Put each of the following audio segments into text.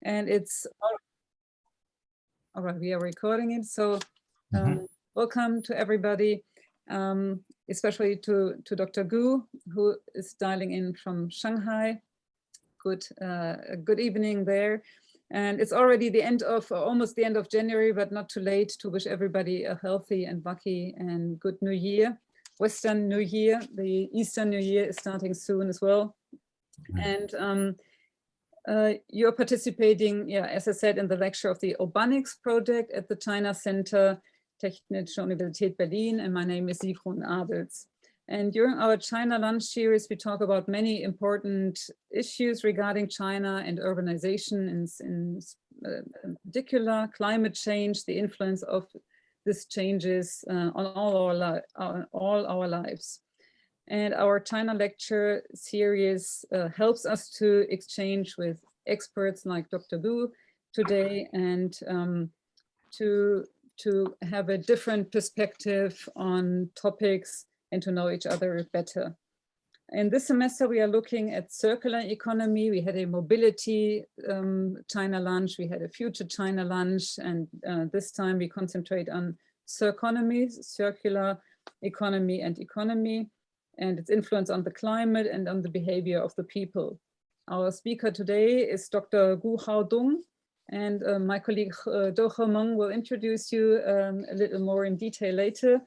and it's all right. We are recording it, so welcome to everybody, especially to Dr. Gu, who is dialing in from Shanghai. Good evening there. And it's already the end of, almost the end of January, but not too late to wish everybody a healthy and lucky and good New Year. Western New Year, the Eastern New Year is starting soon as well. And you're participating, as I said, in the lecture of the Urbanics project at the China Center, Technische Universität Berlin, and my name is Sigrun Abels. And during our China Lunch series, we talk about many important issues regarding China and urbanization, in particular climate change, the influence of these changes on all our lives. And our China lecture series helps us to exchange with experts like Dr. Gu today, and to have a different perspective on topics and to know each other better. In this semester, we are looking at circular economy. We had a mobility China lunch, we had a future China lunch, and this time we concentrate on Circonomy, circular economy and economy, and its influence on the climate and on the behavior of the people. Our speaker today is Dr. Gu Haodong, and my colleague Do Meng will introduce you a little more in detail later.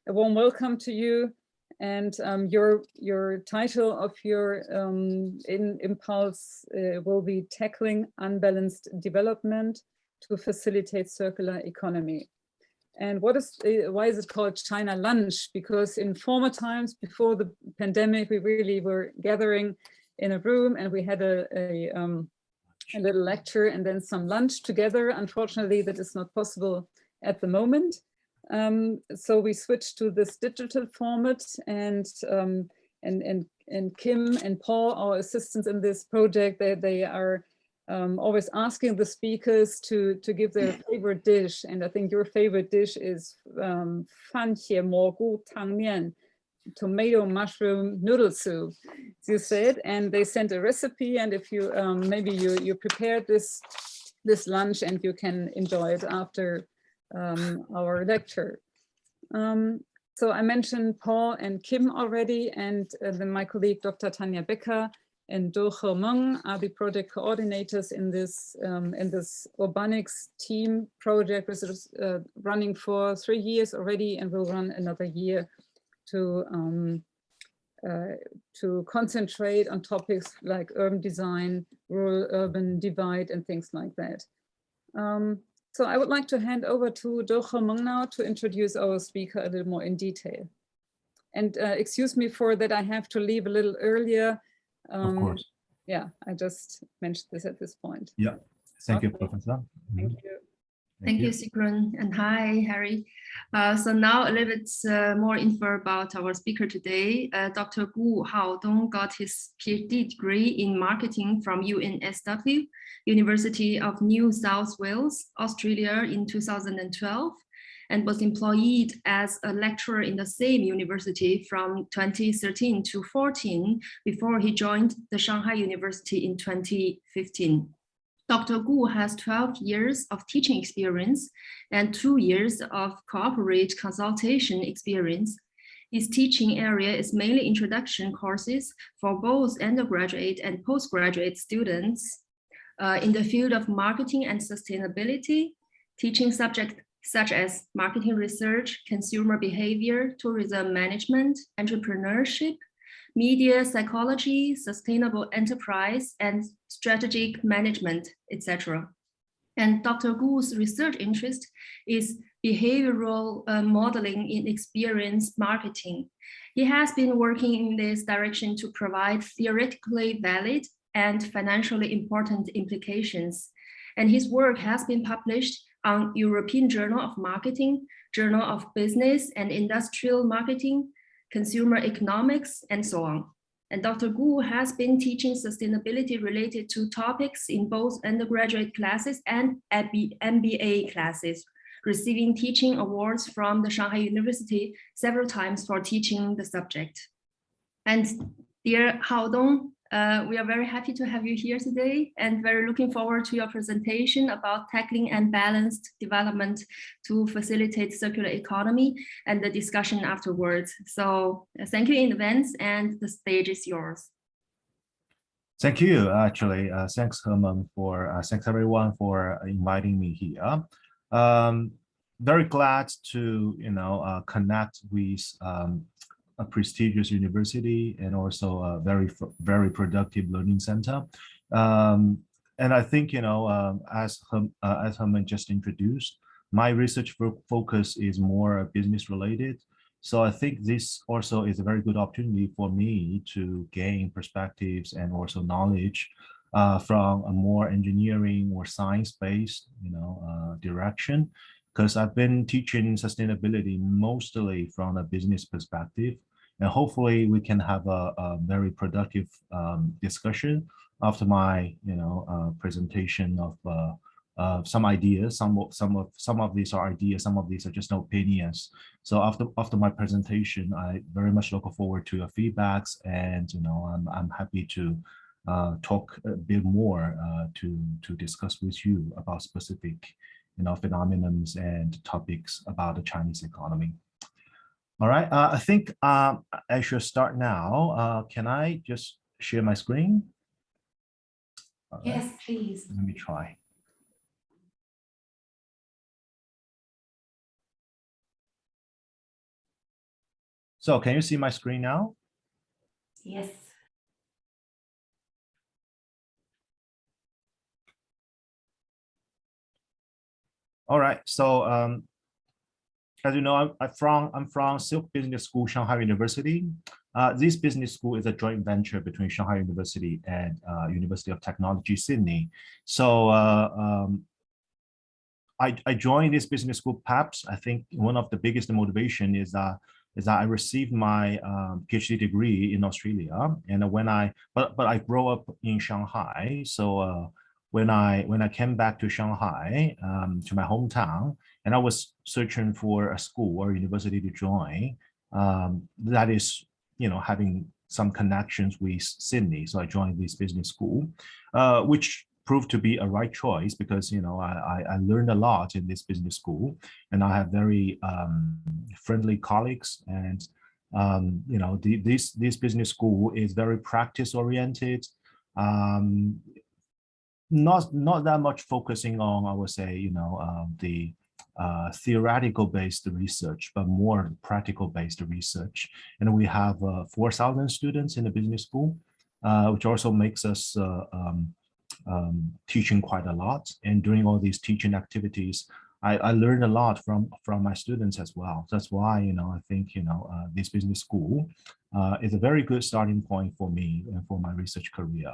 A warm welcome to you, and your title of your impulse will be Tackling Unbalanced Development to Facilitate Circular Economy. And why is it called China Lunch? Because in former times, before the pandemic, we really were gathering in a room and we had a little lecture and then some lunch together. Unfortunately, that is not possible at the moment. So we switched to this digital format, and Kim and Paul, our assistants in this project, they are always asking the speakers to give their favorite dish. And I think your favorite dish is fan xie mogu tang mian, tomato mushroom noodle soup, as you said. And they sent a recipe, and if you maybe you prepared this lunch and you can enjoy it after our lecture. So I mentioned Paul and Kim already, and then my colleague Dr. Tanja Becker and Do Meng are the project coordinators in this Urbanics team project, which is running for 3 years already and will run another year to concentrate on topics like urban design, rural-urban divide, and things like that. So I would like to hand over to Do Meng now to introduce our speaker a little more in detail. And excuse me for that, I have to leave a little earlier. Of course. Yeah, I just mentioned this at this point. Yeah, thank you, Professor. Thank you. Thank you, Sigrun, and hi, Harry. So now a little bit more info about our speaker today. Dr. Gu Haodong got his PhD degree in marketing from UNSW, University of New South Wales, Australia in 2012, and was employed as a lecturer in the same university from 2013 to 14 before he joined the Shanghai University in 2015. Dr. Gu has 12 years of teaching experience and 2 years of corporate consultation experience. His teaching area is mainly introduction courses for both undergraduate and postgraduate students in the field of marketing and sustainability, teaching subjects such as marketing research, consumer behavior, tourism management, entrepreneurship, media psychology, sustainable enterprise, and strategic management, etc. And Dr. Gu's research interest is behavioral modeling in experience marketing. He has been working in this direction to provide theoretically valid and financially important implications. And his work has been published on European Journal of Marketing, Journal of Business and Industrial Marketing, Consumer Economics, and so on. And Dr. Gu has been teaching sustainability related to topics in both undergraduate classes and MBA classes, receiving teaching awards from the Shanghai University several times for teaching the subject. And dear Haodong, We are very happy to have you here today and very looking forward to your presentation about tackling unbalanced development to facilitate circular economy and the discussion afterwards. So thank you in advance and the stage is yours. Thank you. Actually, thanks Herman thanks everyone for inviting me here. Very glad to connect with a prestigious university and also a very productive learning center. And I think as Herman just introduced, my research focus is more business related. So I think this also is a very good opportunity for me to gain perspectives and also knowledge from a more engineering or science-based direction, because I've been teaching sustainability mostly from a business perspective, and hopefully we can have a very productive discussion after my presentation of some ideas. Some of these are ideas, some of these are just opinions. So after my presentation, I very much look forward to your feedbacks, and I'm happy to talk a bit more to discuss with you about specific phenomena and topics about the Chinese economy. All right, I think I should start now. Can I just share my screen? All right. Yes, please. Let me try. So can you see my screen now? Yes. All right. So as you know, I'm from Silk Business School, Shanghai University. This business school is a joint venture between Shanghai University and University of Technology, Sydney. So I joined this business school. Perhaps I think one of the biggest motivation is that I received my PhD degree in Australia, and but I grew up in Shanghai. So when I came back to Shanghai, to my hometown, and I was searching for a school or university to join that is having some connections with Sydney. So I joined this business school, which proved to be a right choice, because I learned a lot in this business school, and I have very friendly colleagues, and this business school is very practice oriented, not that much focusing on, I would say, the theoretical based research, but more practical based research. And we have 4,000 students in the business school, which also makes us teaching quite a lot. And during all these teaching activities, I learned a lot from my students as well. That's why I think this business school is a very good starting point for me and for my research career.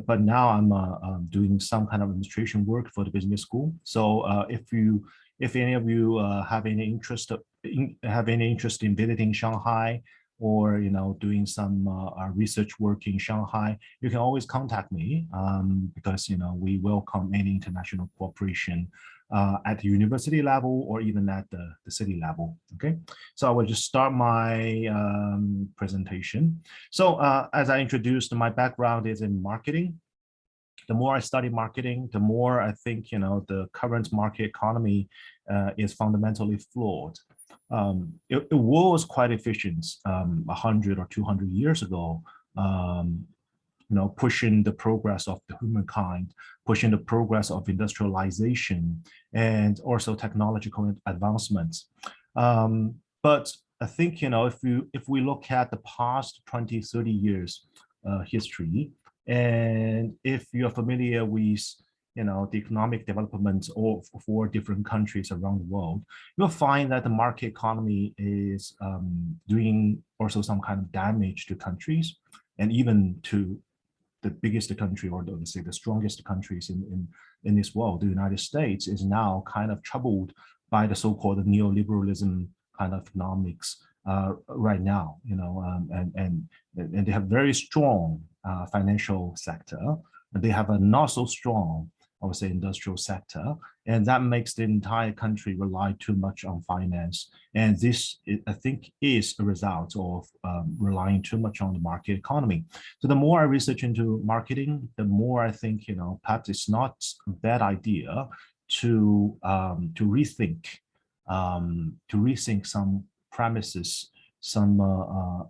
But now I'm doing some kind of administration work for the business school. So if any of you have any interest in visiting Shanghai, or doing some research work in Shanghai, you can always contact me, because we welcome any international cooperation at the university level or even at the city level. Okay, so I will just start my presentation. So as I introduced, my background is in marketing. The more I study marketing, the more I think the current market economy is fundamentally flawed. It was quite efficient 100 or 200 years ago, pushing the progress of the humankind, pushing the progress of industrialization, and also technological advancements. But I think if we look at the past 20, 30 years history, and if you're familiar with the economic development for different countries around the world, you'll find that the market economy is doing also some kind of damage to countries, and even to the biggest country, or let's say the strongest countries in this world. The United States is now kind of troubled by the so-called neoliberalism kind of economics right now, and they have very strong financial sector. They have a not so strong I would say, industrial sector. And that makes the entire country rely too much on finance. And this, I think, is a result of relying too much on the market economy. So the more I research into marketing, the more I think, perhaps it's not a bad idea to rethink some premises, some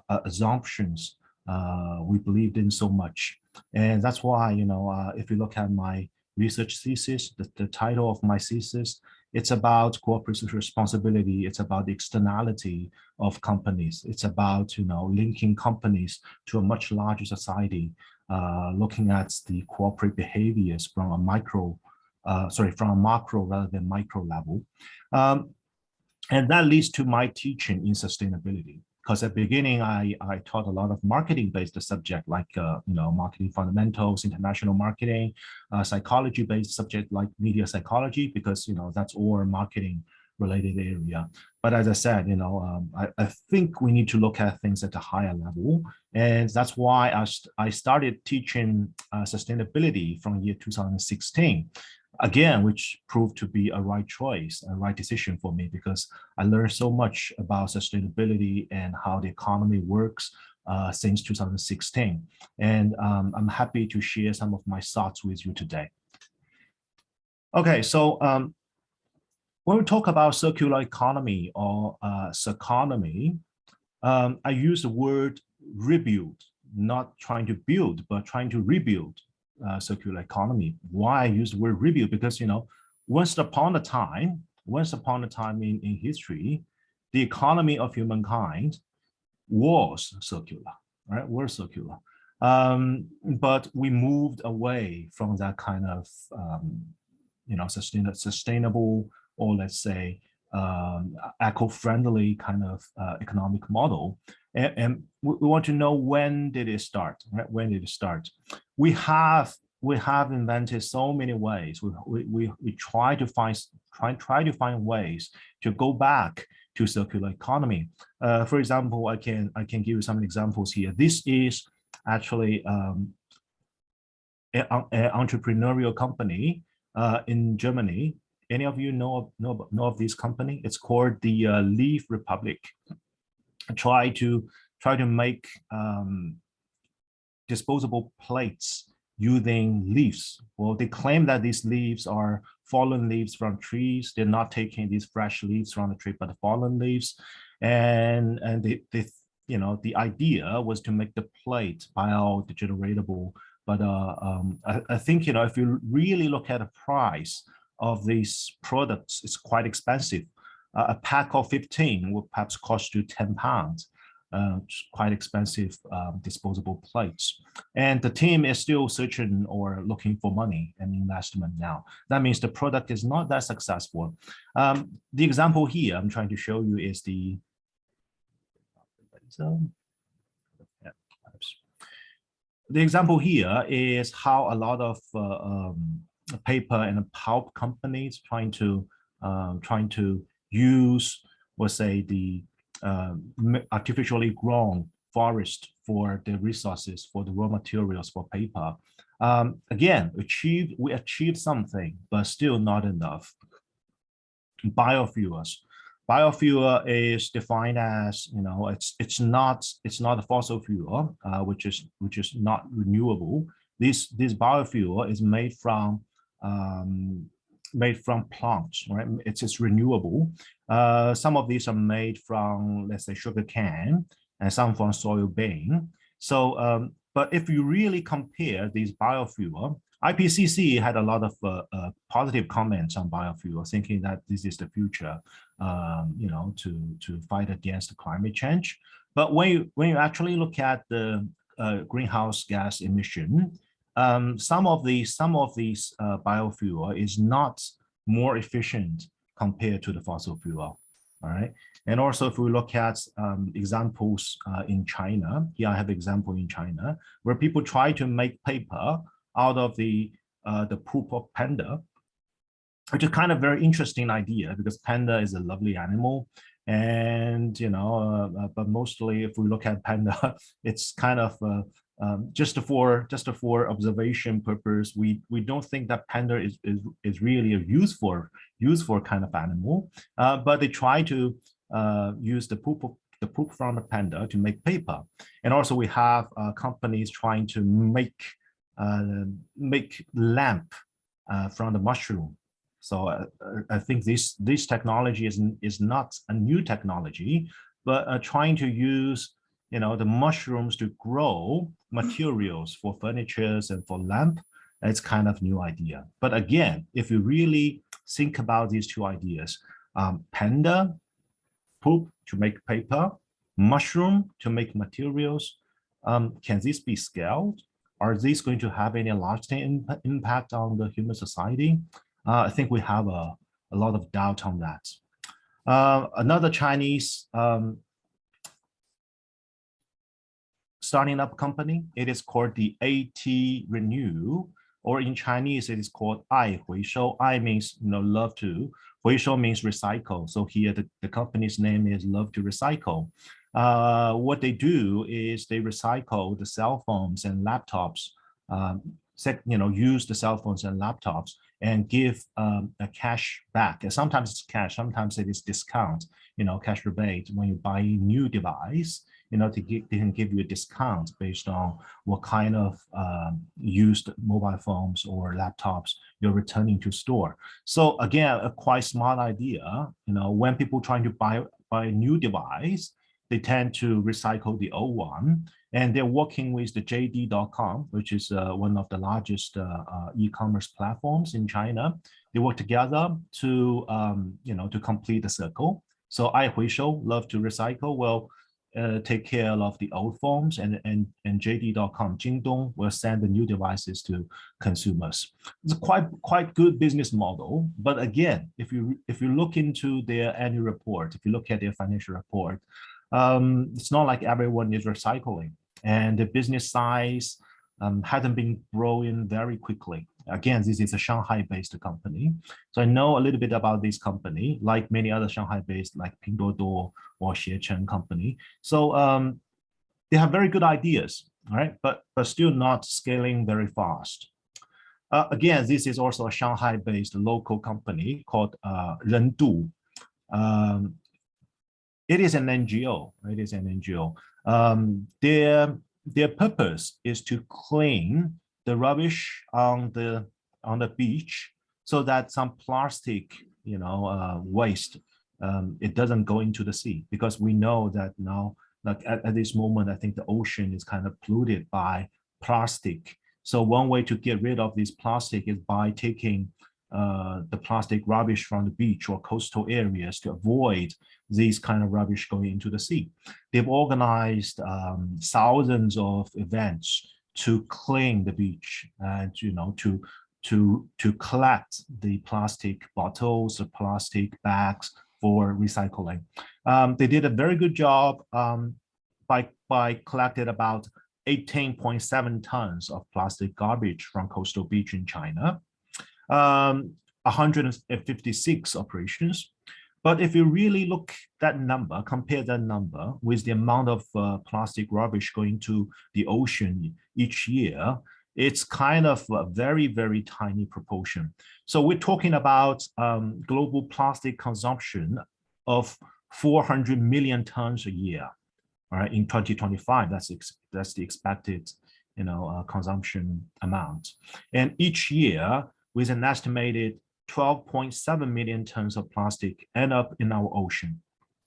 assumptions we believed in so much. And that's why, if you look at my research thesis, the title of my thesis, it's about corporate social responsibility. It's about the externality of companies. It's about, linking companies to a much larger society, looking at the corporate behaviors from a macro rather than micro level. And that leads to my teaching in sustainability. Because at the beginning, I taught a lot of marketing-based subject like marketing fundamentals, international marketing, psychology-based subject like media psychology, because that's all marketing-related area. But as I said, I think we need to look at things at a higher level, and that's why I started teaching sustainability from year 2016. Again, which proved to be a right choice, a right decision for me, because I learned so much about sustainability and how the economy works since 2016. And I'm happy to share some of my thoughts with you today. Okay, so when we talk about circular economy or Circonomy, I use the word rebuild, not trying to build, but trying to rebuild circular economy. Why I use the word rebuild? Because once upon a time in history, the economy of humankind was circular, right? Was circular, but we moved away from that kind of sustainable, or let's say eco-friendly kind of economic model. And we want to know, when did it start? Right? When did it start? We have invented so many ways. We try to find ways to go back to circular economy. For example, I can give you some examples here. This is actually an entrepreneurial company in Germany. Any of you know of this company? It's called the Leaf Republic. Try to make disposable plates using leaves. Well, they claim that these leaves are fallen leaves from trees. They're not taking these fresh leaves from the tree, but fallen leaves. And the idea was to make the plate biodegradable. But I think if you really look at the price of these products, it's quite expensive. A pack of 15 will perhaps cost you £10. Quite expensive disposable plates. And the team is still searching or looking for money and investment now. That means the product is not that successful. The example here I'm trying to show you is the example here is how a lot of paper and pulp companies trying to use, let's say, the artificially grown forest for the resources, for the raw materials for paper. Again, we achieved something, but still not enough. Biofuels. Biofuel is defined as, it's not a fossil fuel, which is not renewable. This biofuel is made from plants, right? It's renewable. Some of these are made from, let's say, sugar cane, and some from soybean. So, but if you really compare these biofuel, IPCC had a lot of positive comments on biofuel, thinking that this is the future, to fight against climate change. But when you actually look at the greenhouse gas emission, some of these biofuel is not more efficient compared to the fossil fuel. All right. And also, if we look at examples in China, here I have an example in China where people try to make paper out of the poop of panda, which is kind of very interesting idea, because panda is a lovely animal. And, but mostly if we look at panda, it's kind of just for observation purpose, we don't think that panda is really a useful kind of animal, but they try to use the poop from the panda to make paper. And also we have companies trying to make lamp from the mushroom. So I think this technology is not a new technology, but trying to use the mushrooms to grow materials for furnitures and for lamp. It's kind of new idea. But again, if you really think about these two ideas, panda poop to make paper, mushroom to make materials, can this be scaled? Are these going to have any lasting impact on the human society? I think we have a lot of doubt on that. Another Chinese starting up company, it is called the AT Renew, or in Chinese it is called 爱回收. 爱 means love to, 回收 means recycle. So here the company's name is Love to Recycle. What they do is they recycle the cell phones and laptops, use the cell phones and laptops and give a cash back. And sometimes it's cash, sometimes it is discount, cash rebate. When you buy a new device, they can give you a discount based on what kind of used mobile phones or laptops you're returning to store. So again, a quite smart idea. When people trying to buy a new device, they tend to recycle the old one, and they're working with the JD.com, which is one of the largest e-commerce platforms in China. They work together to to complete the circle. So 爱回收, Love to Recycle, will take care of the old phones, and JD.com, Jingdong, will send the new devices to consumers. It's a quite good business model. But again, if you look into their annual report, if you look at their financial report, it's not like everyone is recycling, and the business size hasn't been growing very quickly. Again, this is a Shanghai-based company. So I know a little bit about this company, like many other Shanghai-based, like Pinduoduo or Xiecheng company. So they have very good ideas, right? But still not scaling very fast. Again, this is also a Shanghai-based local company called Rendu. It is an NGO. It is an NGO. Their purpose is to clean the rubbish on the beach, so that some plastic, waste, it doesn't go into the sea, because we know that now, like at this moment, I think the ocean is kind of polluted by plastic. So one way to get rid of this plastic is by taking the plastic rubbish from the beach or coastal areas to avoid these kind of rubbish going into the sea. They've organized thousands of events to clean the beach and to collect the plastic bottles, the plastic bags for recycling. They did a very good job by collected about 18.7 tons of plastic garbage from coastal beach in China. 156 operations. But if you really look that number, compare that number with the amount of plastic rubbish going to the ocean each year, it's kind of a very, very tiny proportion. So we're talking about global plastic consumption of 400 million tons a year. All right, in 2025, that's the expected, consumption amount. And each year, with an estimated 12.7 million tons of plastic end up in our ocean.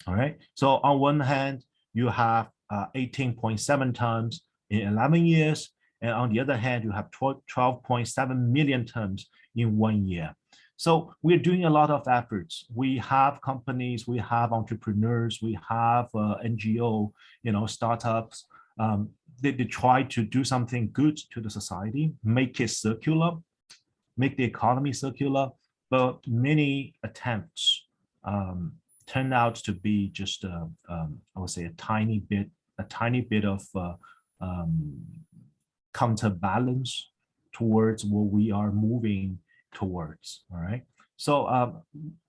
All right. So on one hand, you have 18.7 tons in 11 years. And on the other hand, you have 12.7 million tons in 1 year. So we're doing a lot of efforts. We have companies, we have entrepreneurs, we have NGO, startups. They try to do something good to the society, make it circular, make the economy circular, but many attempts turn out to be just, I would say, a tiny bit of counterbalance towards what we are moving towards. All right. So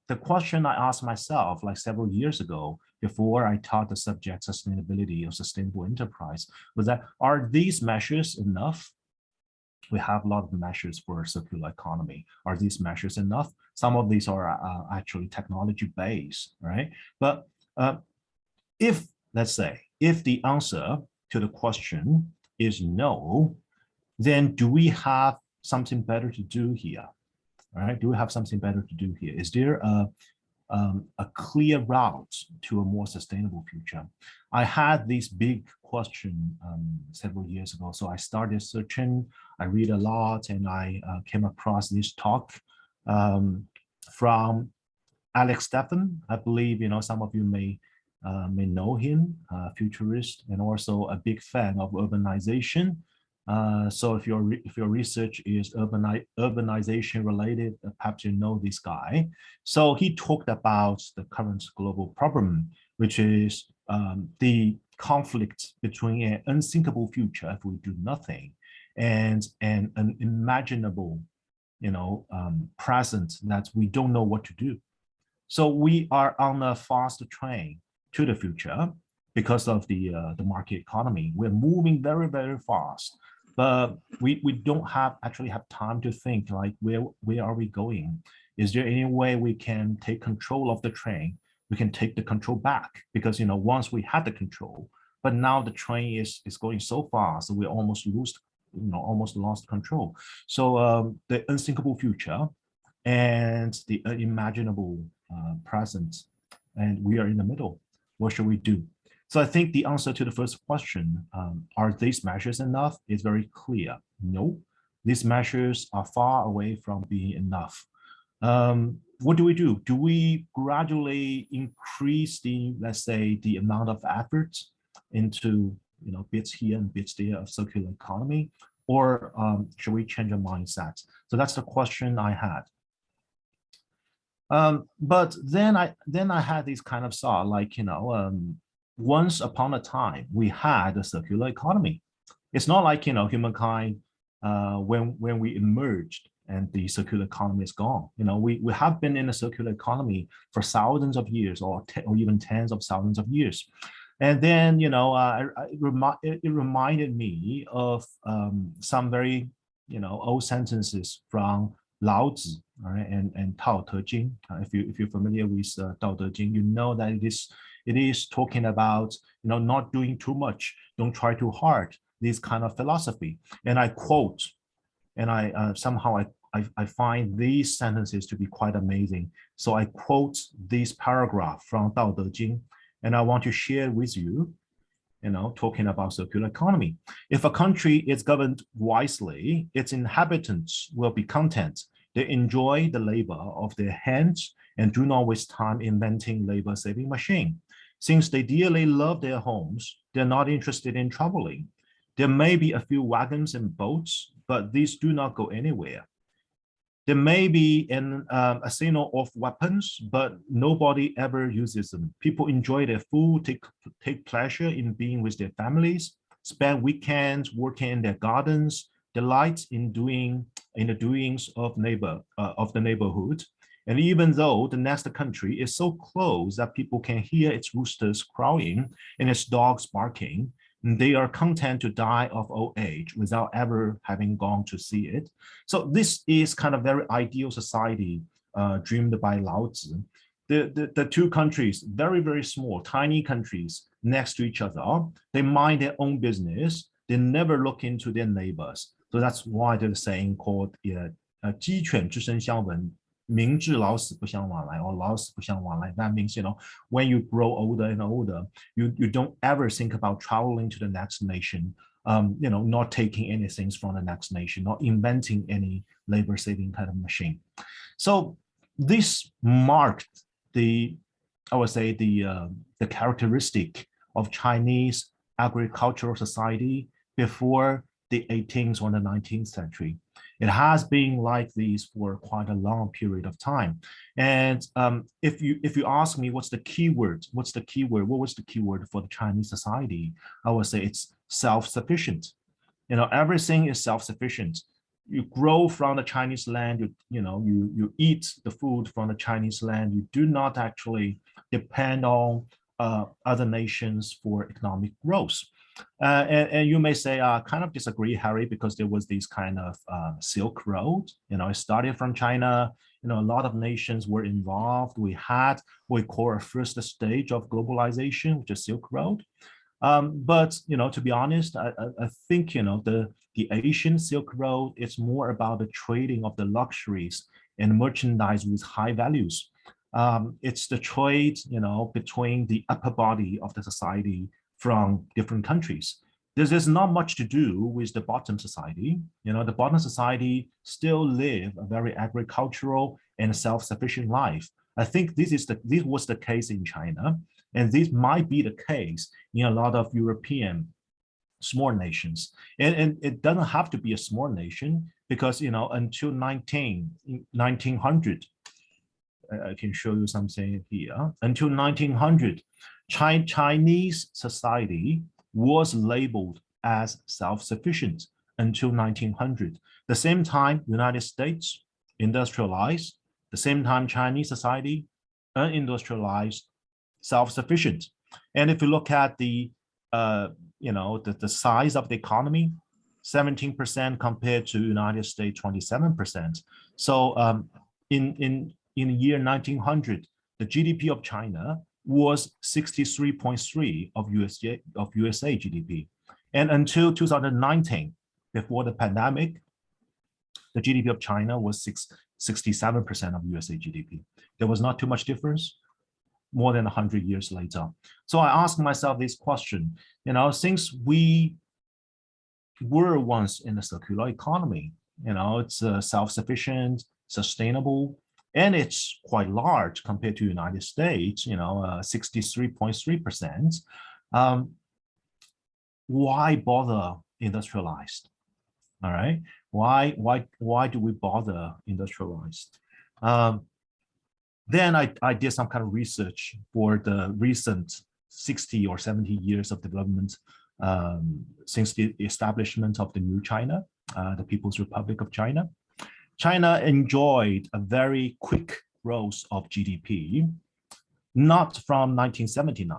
the question I asked myself like several years ago, before I taught the subject sustainability or sustainable enterprise, was that, are these measures enough? We have a lot of measures for circular economy. Are these measures enough? Some of these are actually technology based, right? But if, let's say, if the answer to the question is no, then do we have something better to do here? All right, do we have something better to do here? Is there a clear route to a more sustainable future? I had this big question several years ago, so I started searching. I read a lot, and I came across this talk from Alex Steffen. I believe some of you may know him, futurist, and also a big fan of urbanization. So if your research is urbanization related, perhaps you know this guy. So he talked about the current global problem, which is the conflict between an unthinkable future if we do nothing, and an unimaginable, present that we don't know what to do. So we are on a fast train to the future because of the market economy. We're moving very, very fast, but we don't actually have time to think like, where are we going? Is there any way we can take control of the train? We can take the control back, because once we had the control, but now the train is going so fast, we almost lost control. So the unthinkable future and the unimaginable present, and we are in the middle. What should we do? So I think the answer to the first question, are these measures enough, is very clear. No, these measures are far away from being enough. What do we do? Do we gradually increase the, let's say, the amount of effort into bits here and bits there of circular economy, or should we change our mindset? So that's the question I had. But then I had this kind of thought, like, once upon a time, we had a circular economy. It's not like, humankind, when we emerged and the circular economy is gone. We have been in a circular economy for thousands of years, or even tens of thousands of years. And then, it reminded me of some very, old sentences from Lao Tzu, right, and Tao Te Ching. If you're familiar with Tao Te Ching, you know that it is talking about not doing too much, don't try too hard, this kind of philosophy. And I quote, and I somehow I find these sentences to be quite amazing. So I quote this paragraph from Tao Te Ching, and I want to share with you. Talking about circular economy. If a country is governed wisely, its inhabitants will be content. They enjoy the labor of their hands and do not waste time inventing labor-saving machine. Since they dearly love their homes, they're not interested in traveling. There may be a few wagons and boats, but these do not go anywhere. There may be an arsenal of weapons, but nobody ever uses them. People enjoy their food, take pleasure in being with their families, spend weekends working in their gardens, delight in the doings of the neighborhood. And even though the next country is so close that people can hear its roosters crowing and its dogs barking, they are content to die of old age without ever having gone to see it. So this is kind of very ideal society dreamed by Lao Tzu. The two countries, very, very small, tiny countries next to each other, they mind their own business. They never look into their neighbors. So that's why there's a saying called 鸡犬之声相闻，明智老死不相往来, or 老死不相往来. That means, when you grow older and older, you don't ever think about traveling to the next nation, not taking anything from the next nation, not inventing any labor-saving kind of machine. So this marked I would say, the characteristic of Chinese agricultural society before the 18th or the 19th century. It has been like this for quite a long period of time. And if you ask me what's the keyword, what was the keyword for the Chinese society, I would say it's self-sufficient. Everything is self-sufficient. grow from the Chinese land, you eat the food from the Chinese land. You do not actually depend on other nations for economic growth. And you may say, I kind of disagree, Harry, because there was this kind of Silk Road. It started from China. A lot of nations were involved. We had what we call a first stage of globalization, which is Silk Road. But to be honest, I think the Asian Silk Road is more about the trading of the luxuries and merchandise with high values. It's the trade, between the upper body of the society from different countries. This is not much to do with the bottom society. The bottom society still live a very agricultural and self-sufficient life. I think this was the case in China, and this might be the case in a lot of European small nations. And it doesn't have to be a small nation, because until 1900, I can show you something here. Until 1900, Chinese society was labeled as self-sufficient until 1900. The same time, United States industrialized. The same time, Chinese society unindustrialized, self-sufficient. And if you look at the size of the economy, 17% compared to United States 27%. So in the year 1900, the GDP of China was 63.3 of USA GDP. And until 2019, before the pandemic, the GDP of China was 67% of USA GDP. There was not too much difference more than 100 years later. So I asked myself this question, since we were once in a circular economy, it's self-sufficient, sustainable, and it's quite large compared to United States, 63.3%. Why bother industrialized? All right, why do we bother industrialized? Then I did some kind of research for the recent 60 or 70 years of development since the establishment of the new China, the People's Republic of China. China enjoyed a very quick growth of GDP, not from 1979,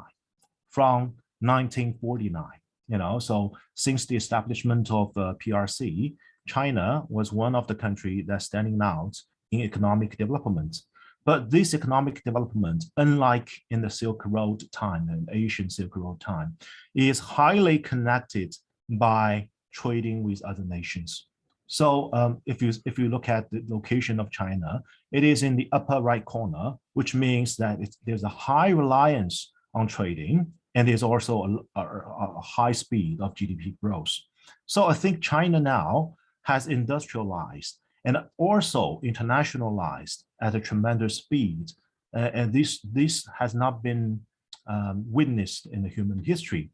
from 1949. So since the establishment of PRC, China was one of the countries that's standing out in economic development. But this economic development, unlike in the Silk Road time and Asian Silk Road time, is highly connected by trading with other nations. So if you look at the location of China, it is in the upper right corner, which means that there's a high reliance on trading, and there's also a high speed of GDP growth. So I think China now has industrialized and also internationalized at a tremendous speed. And this has not been witnessed in the human history.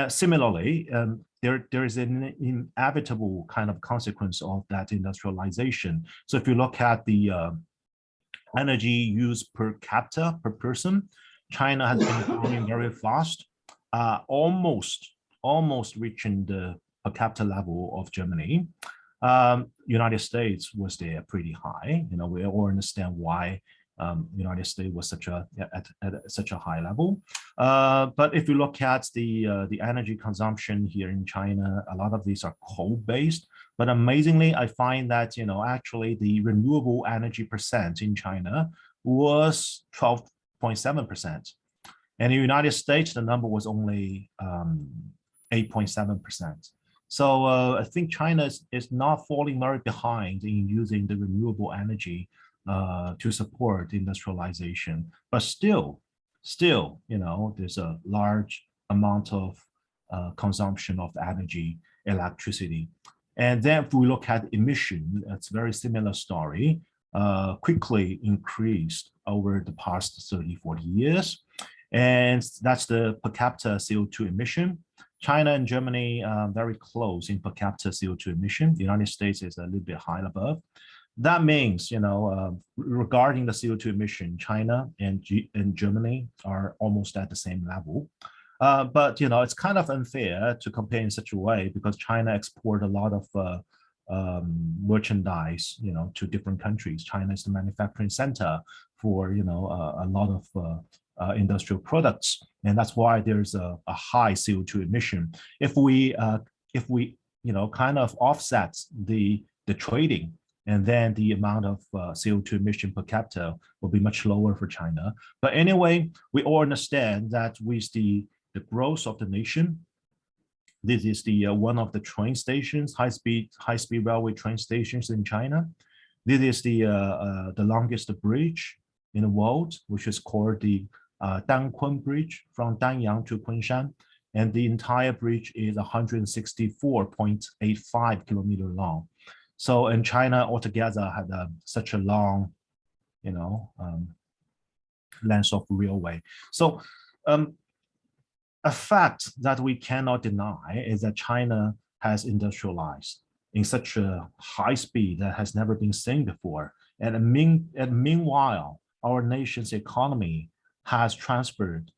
Similarly, there is an inevitable kind of consequence of that industrialization. So if you look at the energy used per capita, per person, China has been growing very fast, almost reaching the per capita level of Germany. United States was there pretty high. We all understand why United States was at such a high level. But if you look at the energy consumption here in China, a lot of these are coal-based. But amazingly, I find that actually the renewable energy percent in China was 12.7%, and in the United States the number was only 8.7%. So I think China is not falling very behind in using the renewable energy to support industrialization, but still, there's a large amount of consumption of energy, electricity. And then if we look at emission, it's a very similar story, quickly increased over the past 30, 40 years. And that's the per capita CO2 emission. China and Germany very close in per capita CO2 emission. The United States is a little bit high above. That means, regarding the CO2 emission, China and Germany are almost at the same level. But, it's kind of unfair to compare in such a way because China export a lot of merchandise, to different countries. China is the manufacturing center for, a lot of industrial products, and that's why there's a high CO2 emission. If we kind of offset the trading, and then the amount of CO2 emission per capita will be much lower for China. But anyway, we all understand that with the growth of the nation, this is the one of the train stations, high-speed railway train stations in China. This is the longest bridge in the world, which is called the Dankun Bridge from Danyang to Kunshan. And the entire bridge is 164.85 kilometers long. So in China altogether had such a long, length of railway. So a fact that we cannot deny is that China has industrialized in such a high speed that has never been seen before. And meanwhile, our nation's economy has transferred,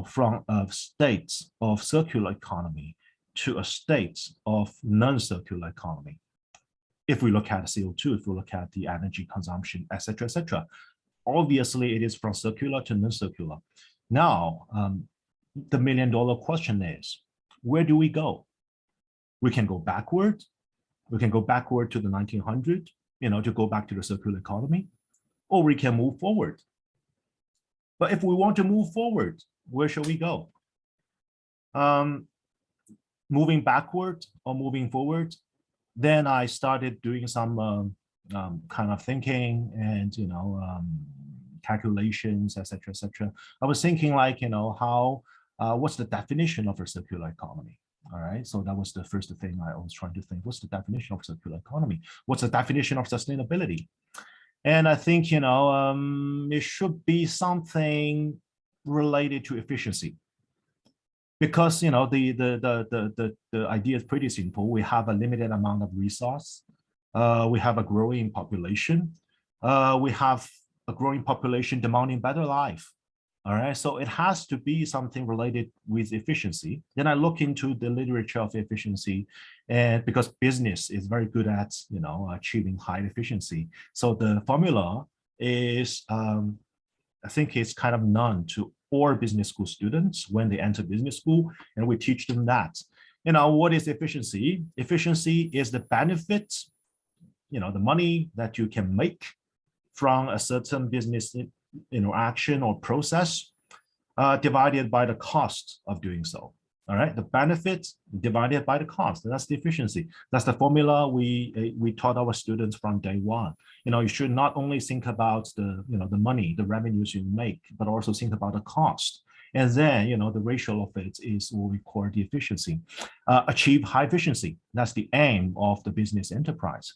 from a state of circular economy to a state of non-circular economy. If we look at CO2, if we look at the energy consumption, et cetera, obviously it is from circular to non-circular. Now, the million-dollar question is, where do we go? We can go backward. We can go backward to the 1900s, to go back to the circular economy, or we can move forward. But if we want to move forward, where shall we go? Moving backward or moving forward? Then I started doing some kind of thinking and, calculations, et cetera. I was thinking like, what's the definition of a circular economy? All right, so that was the first thing I was trying to think. What's the definition of circular economy? What's the definition of sustainability? And I think, it should be something related to efficiency. Because, the idea is pretty simple. We have a limited amount of resource. We have a growing population. We have a growing population demanding better life. All right, so it has to be something related with efficiency. Then I look into the literature of efficiency, and because business is very good at, achieving high efficiency. So the formula is, I think it's kind of known to all business school students when they enter business school, and we teach them that. What is efficiency? Efficiency is the benefits, the money that you can make from a certain business interaction or process divided by the cost of doing so. All right, the benefits divided by the cost. That's the efficiency. That's the formula we taught our students from day one. You should not only think about the the money, the revenues you make, but also think about the cost. And then the ratio of it is what we call the efficiency. Achieve high efficiency. That's the aim of the business enterprise.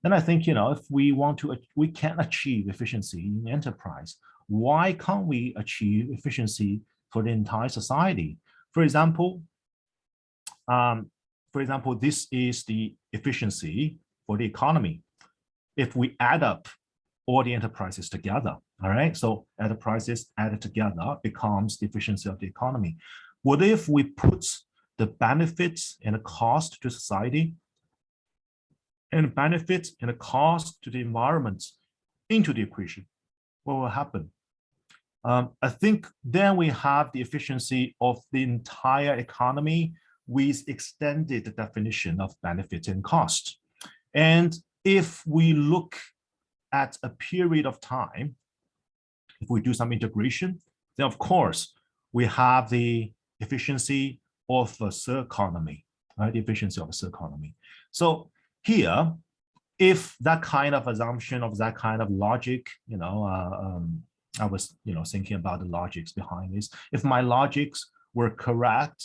Then I think if we can achieve efficiency in enterprise, why can't we achieve efficiency for the entire society? For example, this is the efficiency for the economy. If we add up all the enterprises together, all right, so enterprises added together becomes the efficiency of the economy. What if we put the benefits and the cost to society and benefits and the cost to the environment into the equation? What will happen? I think then we have the efficiency of the entire economy with extended definition of benefit and cost. And if we look at a period of time, if we do some integration, then of course we have the efficiency of a Circonomy, right? The efficiency of a Circonomy. So here, if that kind of assumption of that kind of logic, I was, thinking about the logics behind this. If my logics were correct,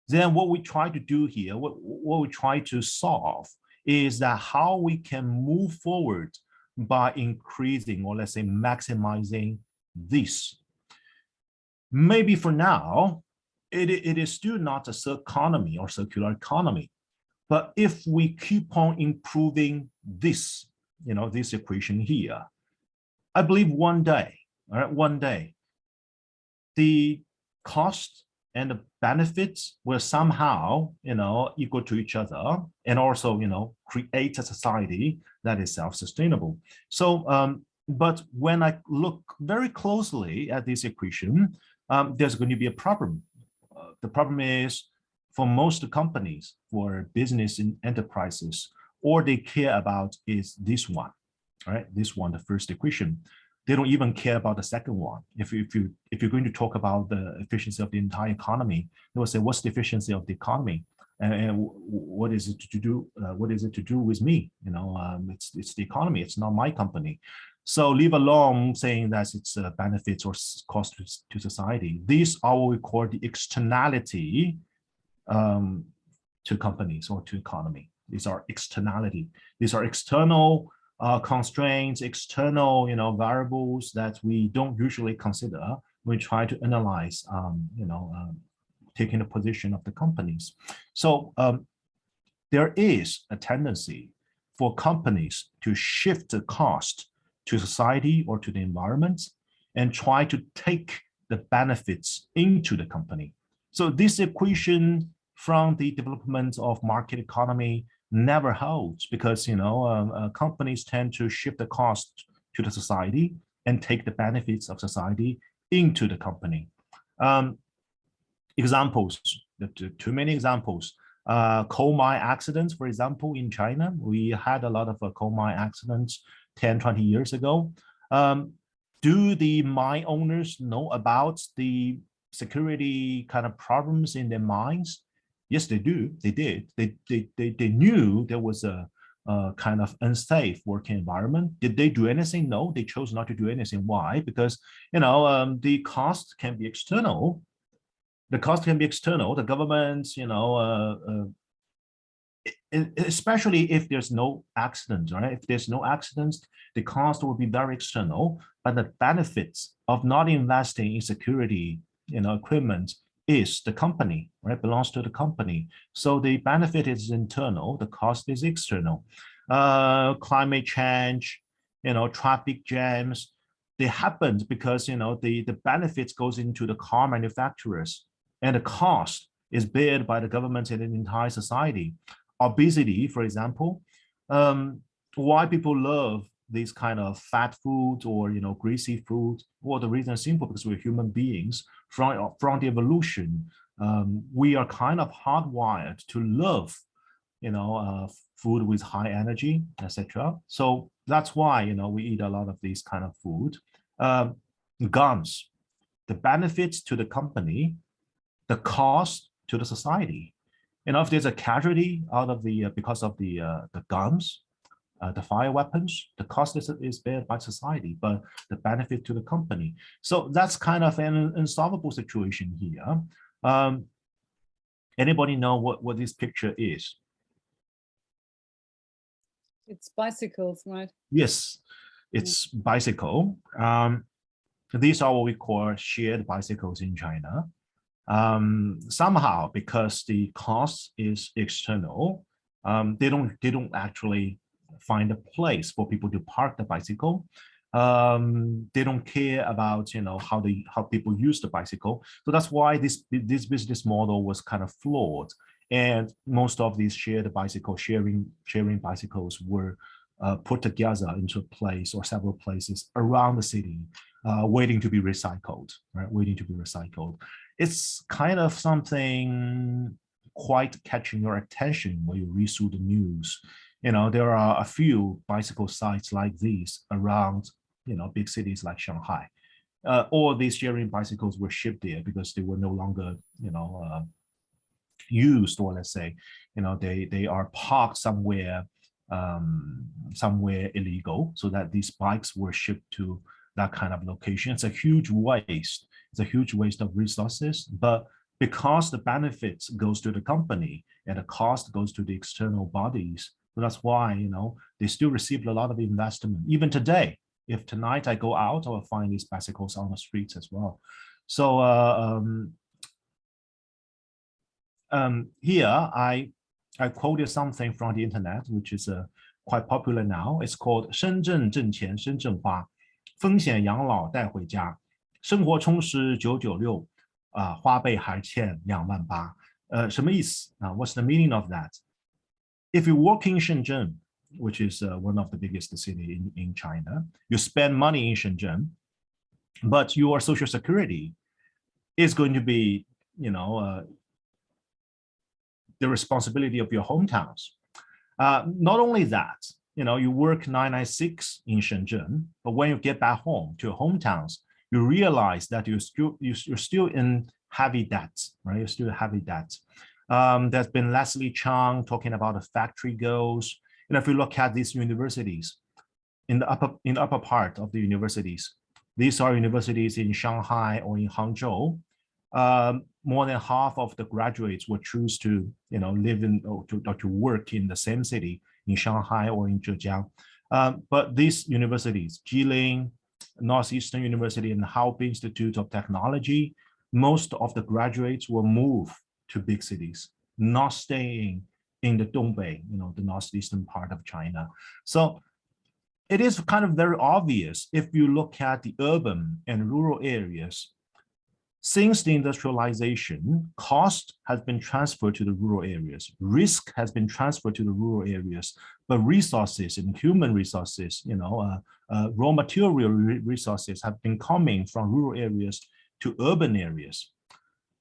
then what we try to do here, what we try to solve is that how we can move forward by increasing, or let's say maximizing this. Maybe for now, it is still not a Circonomy or circular economy. But if we keep on improving this, this equation here, I believe one day, all right, the cost and the benefits will somehow, equal to each other, and also, create a society that is self-sustainable. So, but when I look very closely at this equation, there's going to be a problem. The problem is, for most companies, for business and enterprises, all they care about is this one, right? This one, the first equation. They don't even care about the second one. If you're going to talk about the efficiency of the entire economy, they will say, what's the efficiency of the economy? And what is it to do? What is it to do with me? It's the economy. It's not my company. So leave alone saying that it's benefits or cost to society. These are what we call the externality to companies or to economy. These are externality. These are external constraints, external, variables that we don't usually consider when we try to analyze, taking the position of the companies. So there is a tendency for companies to shift the cost to society or to the environment and try to take the benefits into the company. So this equation from the development of market economy never holds, because companies tend to shift the cost to the society and take the benefits of society into the company. Examples, too many examples. Coal mine accidents, for example, in China, we had a lot of coal mine accidents 10, 20 years ago. Do the mine owners know about the security kind of problems in their mines? Yes, they do. They did. They knew there was a kind of unsafe working environment. Did they do anything? No, they chose not to do anything. Why? Because the cost can be external. The cost can be external. The government, especially if there's no accident, right? If there's no accidents, the cost will be very external. But the benefits of not investing in security, equipment is the company, right? Belongs to the company. So the benefit is internal, the cost is external. Climate change, traffic jams, they happened because the benefits goes into the car manufacturers, and the cost is borne by the government and the entire society. Obesity, for example, why people love these kind of fat foods or greasy foods? Well, the reason is simple, because we're human beings. From the evolution, we are kind of hardwired to love, food with high energy, etc. So that's why we eat a lot of these kind of food. Guns, the benefits to the company, the cost to the society. If there's a casualty out of because of the guns, the fire weapons, the cost is borne by society, but the benefit to the company. So that's kind of an unsolvable situation here. Anybody know what this picture is? It's bicycles, right? Yes, it's bicycle. These are what we call shared bicycles in China. Somehow, because the cost is external, they don't actually find a place for people to park the bicycle. They don't care about how people use the bicycle. So that's why this business model was kind of flawed. And most of these sharing bicycles were put together into a place or several places around the city, waiting to be recycled, right? Waiting to be recycled. It's kind of something quite catching your attention when you read through the news. There are a few bicycle sites like these around, big cities like Shanghai. All these sharing bicycles were shipped there because they were no longer, used, or let's say, they are parked somewhere illegal, so that these bikes were shipped to that kind of location. It's a huge waste. It's a huge waste of resources, but because the benefits goes to the company and the cost goes to the external bodies, so that's why they still receive a lot of investment. Even today, if tonight I go out, I will find these bicycles on the streets as well. So here I quoted something from the internet, which is quite popular now. It's called 深圳挣钱深圳花，风险养老带回家，生活充实996，花呗还欠28000。什么意思啊？What's the meaning of that? If you work in Shenzhen, which is one of the biggest city in China, you spend money in Shenzhen, but your social security is going to be, the responsibility of your hometowns. Not only that, you work 996 in Shenzhen, but when you get back home to your hometowns, you realize that you're still in heavy debt, right? You're still heavy debt. There's been Leslie Chang talking about the factory goals. And if you look at these universities, in the upper part of the universities, these are universities in Shanghai or in Hangzhou. More than half of the graduates will choose to, live in or to work in the same city in Shanghai or in Zhejiang. But these universities, Jilin, Northeastern University, and Haodong Institute of Technology, most of the graduates will move to big cities, not staying in the Dongbei, the northeastern part of China. So it is kind of very obvious if you look at the urban and rural areas. Since the industrialization, cost has been transferred to the rural areas, risk has been transferred to the rural areas, but resources and human resources, raw material resources have been coming from rural areas to urban areas.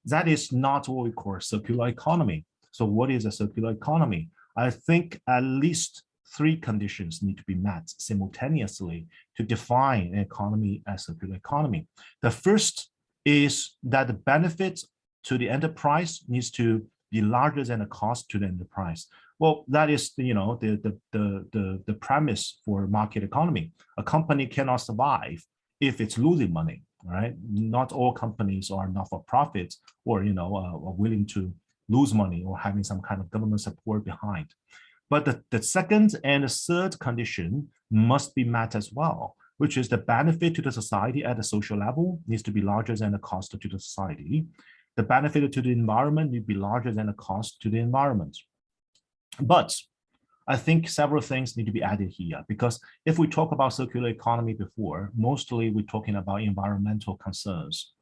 That is not what we call circular economy. So what is a circular economy? I think at least 3 conditions need to be met simultaneously to define an economy as circular economy. The first is that the benefit to the enterprise needs to be larger than the cost to the enterprise. Well, that is the premise for market economy. A company cannot survive if it's losing money, right? Not all companies are not-for-profit or are willing to lose money or having some kind of government support behind. But the second and the third condition must be met as well, which is the benefit to the society at the social level needs to be larger than the cost to the society. The benefit to the environment need to be larger than the cost to the environment. But I think several things need to be added here, because if we talk about circular economy before, mostly we're talking about environmental concerns.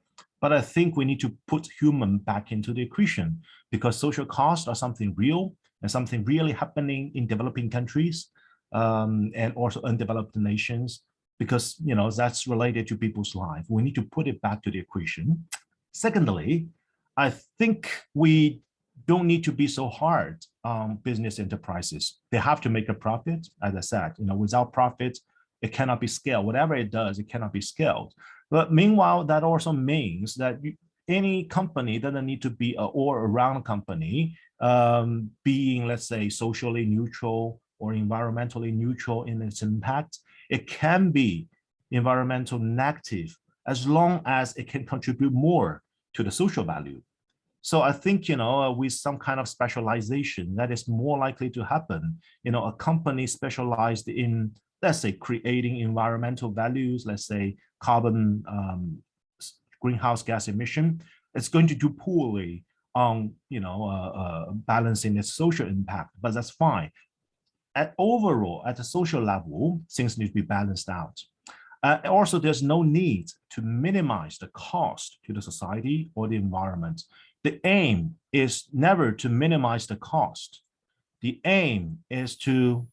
But I think we need to put human back into the equation, because social costs are something real and something really happening in developing countries and also undeveloped nations, because that's related to people's life. We need to put it back to the equation. Secondly, I think we don't need to be so hard on business enterprises. They have to make a profit, as I said. Without profit, it cannot be scaled. Whatever it does, it cannot be scaled. But meanwhile, that also means that any company doesn't need to be an all-around company, being, let's say, socially neutral or environmentally neutral in its impact. It can be environmental negative as long as it can contribute more to the social value. So I think, with some kind of specialization, that is more likely to happen. A company specialized in, let's say, creating environmental values, let's say carbon greenhouse gas emission, it's going to do poorly on, balancing its social impact, but that's fine. Overall, at the social level, things need to be balanced out. Also, there's no need to minimize the cost to the society or the environment. The aim is never to minimize the cost. The aim is to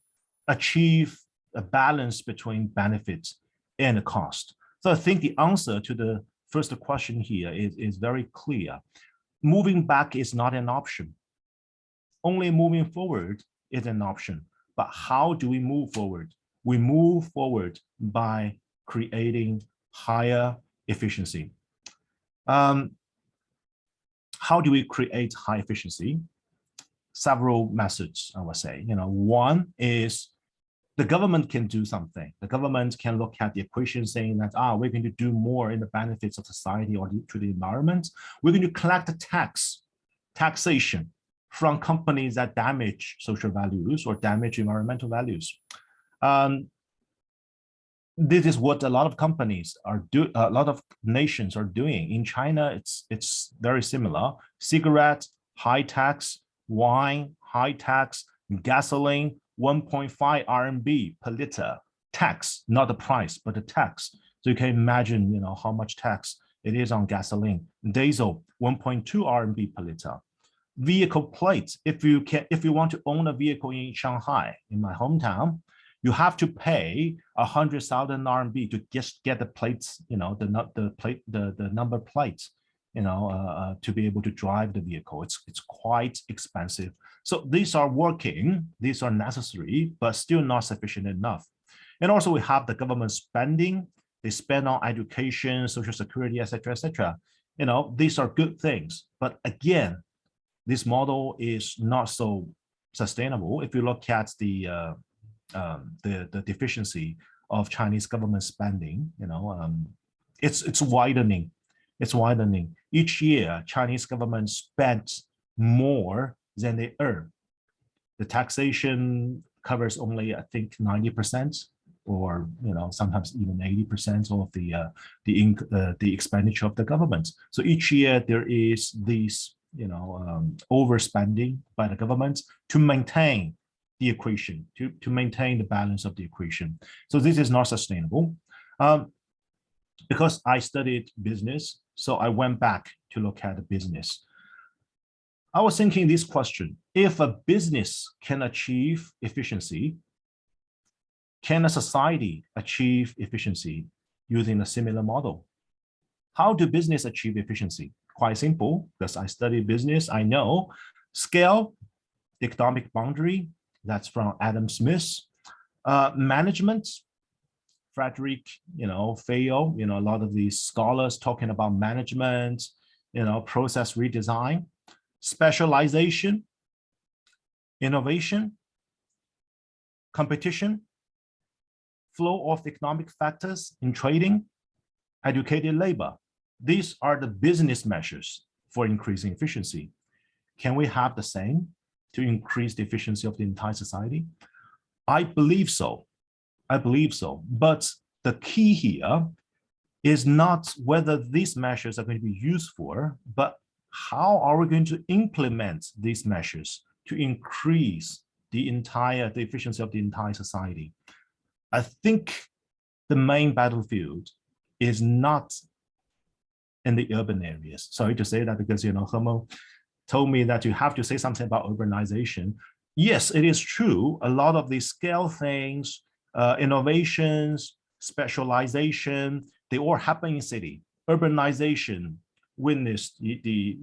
achieve a balance between benefits and the cost. So I think the answer to the first question here is very clear. Moving back is not an option. Only moving forward is an option. But how do we move forward? We move forward by creating higher efficiency. How do we create high efficiency? Several methods, I would say. One is the government can do something. The government can look at the equation saying that, we're going to do more in the benefits of society or to the environment. We're going to collect taxation from companies that damage social values or damage environmental values. This is what a lot of companies are doing, a lot of nations are doing. In China, it's very similar. Cigarette, high tax, wine, high tax, gasoline, 1.5 RMB per liter tax, not the price, but the tax. So you can imagine, how much tax it is on gasoline. Diesel, 1.2 RMB per liter. Vehicle plates, if you want to own a vehicle in Shanghai, in my hometown, you have to pay 100,000 RMB to just get the plates, the number plates, to be able to drive the vehicle. It's quite expensive. So these are working, these are necessary, but still not sufficient enough. And also we have the government spending. They spend on education, social security, etc., etc. These are good things. But again, this model is not so sustainable. If you look at the deficiency of Chinese government spending, it's widening. It's widening. Each year, Chinese government spends more than they earn. The taxation covers only, I think, 90%, or sometimes even 80% of the expenditure of the government. So each year there is this overspending by the government to maintain the equation, to maintain the balance of the equation. So this is not sustainable. Because I studied business, so I went back to look at the business. I was thinking this question: if a business can achieve efficiency, can a society achieve efficiency using a similar model? How do business achieve efficiency? Quite simple, because I study business. I know scale, economic boundary, that's from Adam Smith. Management, Frederick, Fayol, a lot of these scholars talking about management, process redesign. Specialization, innovation, competition, flow of economic factors in trading, educated labor. These are the business measures for increasing efficiency. Can we have the same to increase the efficiency of the entire society? I believe so. I believe so. But the key here is not whether these measures are going to be used for, but how are we going to implement these measures to increase the efficiency of the entire society? I think the main battlefield is not in the urban areas. Sorry to say that, because Herman told me that you have to say something about urbanization. Yes, it is true. A lot of these scale things, innovations, specialization, they all happen in city. Urbanization witnessed a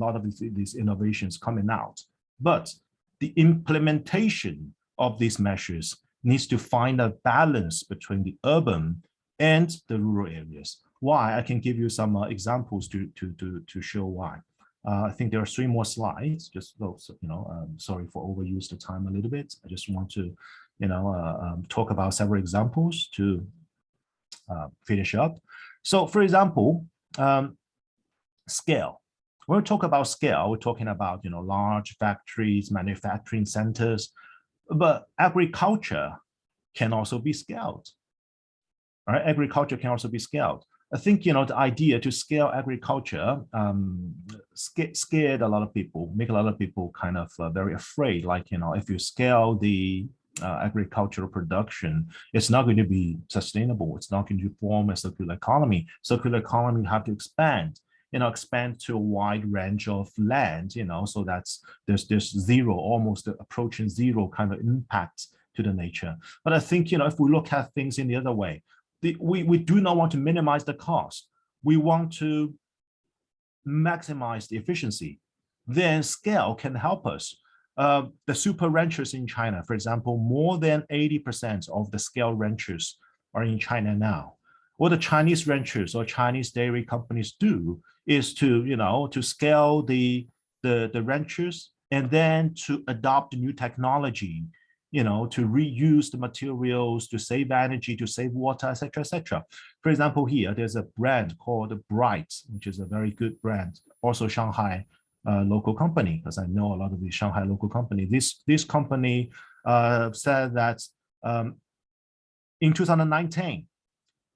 lot of these innovations coming out. But the implementation of these measures needs to find a balance between the urban and the rural areas. Why? I can give you some examples to show why. I think there are 3 more slides. Just sorry for overuse the time a little bit. I just want to talk about several examples to finish up. So, for example, scale. When we talk about scale, we're talking about large factories, manufacturing centers, but agriculture can also be scaled. All right, agriculture can also be scaled. I think the idea to scale agriculture scared a lot of people, make a lot of people kind of very afraid. Like if you scale the agricultural production, it's not going to be sustainable. It's not going to form a circular economy. Circular economy have to expand. Expand to a wide range of land. So there's zero, almost approaching zero kind of impact to the nature. But I think if we look at things in the other way, we do not want to minimize the cost. We want to maximize the efficiency. Then scale can help us. The super ranchers in China, for example, more than 80% of the scale ranchers are in China now. What the Chinese ranchers or Chinese dairy companies do is to scale the ranchers and then to adopt new technology, to reuse the materials, to save energy, to save water, etc., etc. For example, here there's a brand called Bright, which is a very good brand, also Shanghai local company, because I know a lot of the Shanghai local company. This company said that in 2019,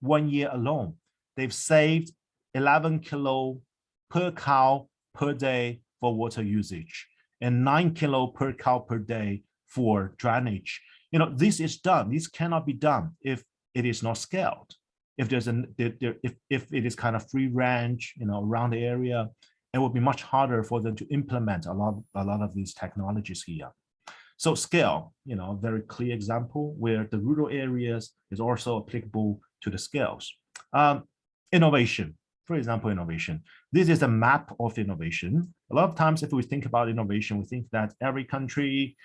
1 year alone, they've saved 11 kilo per cow per day for water usage and 9 kilo per cow per day for drainage. This is done. This cannot be done if it is not scaled. if there's if it is kind of free range, around the area, it would be much harder for them to implement a lot of these technologies here. So scale, very clear example where the rural areas is also applicable to the scales. Innovation, for example, innovation. This is a map of innovation. A lot of times if we think about innovation, we think that every country,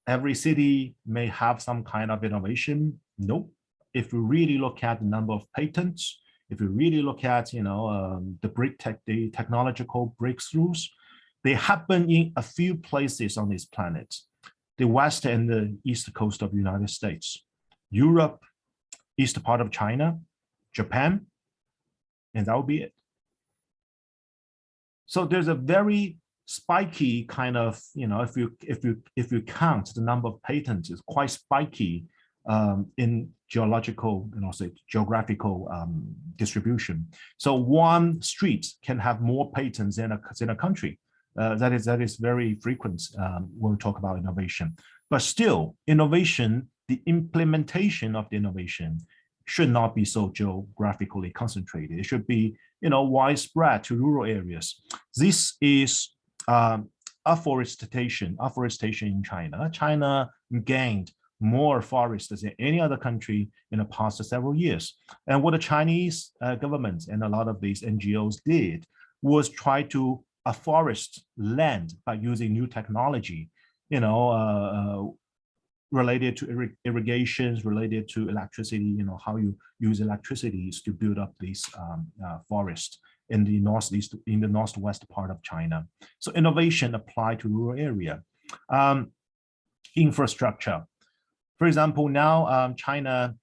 every city may have some kind of innovation. Nope. If we really look at the number of patents, if we really look at, the technological breakthroughs, they happen in a few places on this planet. The west and the east coast of the United States, Europe, east part of China, Japan, and that will be it. So there's a very spiky kind of, if you count the number of patents, it's quite spiky in geological and also geographical distribution. So one street can have more patents in a country. That is very frequent when we talk about innovation. But still, innovation, the implementation of the innovation should not be so geographically concentrated. It should be, widespread to rural areas. This is afforestation in China. China gained more forests than any other country in the past several years. And what the Chinese government and a lot of these NGOs did was try to afforest land by using new technology, related to irrigations, related to electricity, how you use electricity to build up these forests in the northwest part of China. So innovation applied to rural area. Infrastructure. For example, now China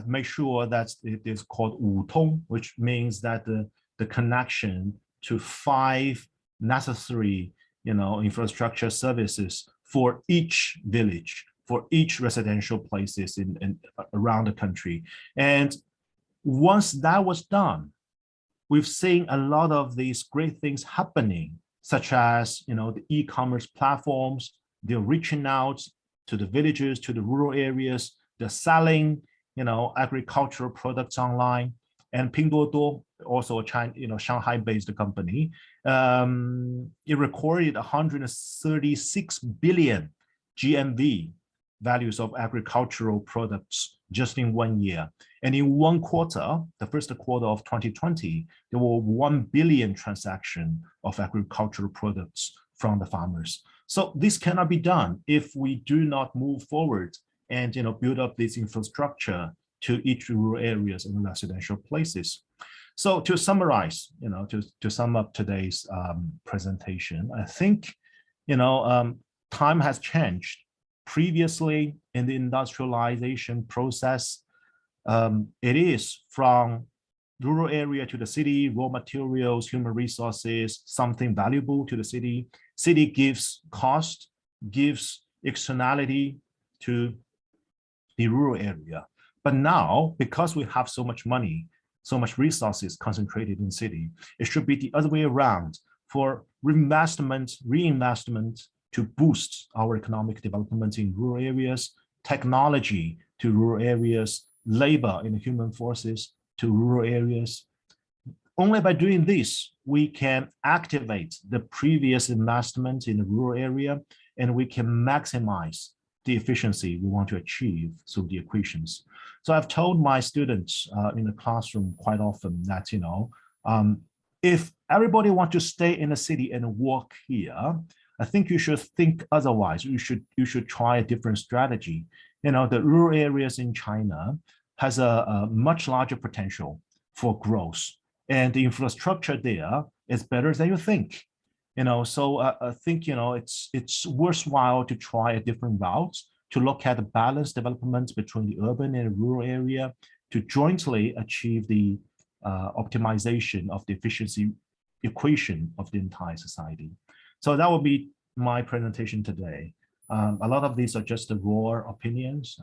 make sure that it is called Wutong, which means that the connection to 5 necessary, infrastructure services for each village, for each residential places in around the country. And once that was done, we've seen a lot of these great things happening, such as, the e-commerce platforms. They're reaching out to the villages, to the rural areas. They're selling, agricultural products online. And Pinduoduo, also a China, Shanghai-based company, it recorded 136 billion GMV values of agricultural products just in 1 year. And in one quarter, the first quarter of 2020, there were 1 billion transactions of agricultural products from the farmers. So this cannot be done if we do not move forward and build up this infrastructure to each rural areas and residential places. So to summarize, to sum up today's presentation, I think, time has changed. Previously in the industrialization process, it is from rural area to the city, raw materials, human resources, something valuable to the city. City gives cost, gives externality to the rural area. But now, because we have so much money, so much resources concentrated in city, it should be the other way around for reinvestment to boost our economic development in rural areas, technology to rural areas, labor and human forces to rural areas. Only by doing this, we can activate the previous investment in the rural area, and we can maximize the efficiency we want to achieve through the equations. So I've told my students in the classroom quite often that, if everybody wants to stay in the city and work here, I think you should think otherwise. You should try a different strategy. The rural areas in China has a much larger potential for growth, and the infrastructure there is better than you think. So I think it's worthwhile to try a different route, to look at the balanced development between the urban and rural area, to jointly achieve the optimization of the efficiency equation of the entire society. So that will be my presentation today. A lot of these are just the raw opinions.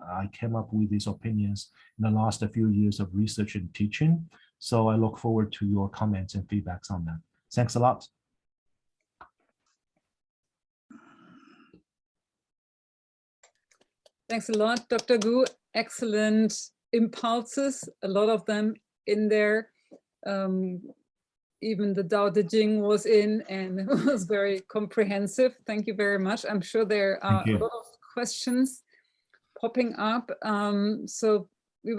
I came up with these opinions in the last few years of research and teaching. So I look forward to your comments and feedbacks on that. Thanks a lot. Thanks a lot, Dr. Gu. Excellent impulses, a lot of them in there. Even the Tao Te Ching was in, and it was very comprehensive. Thank you very much. I'm sure there are a lot of questions popping up. So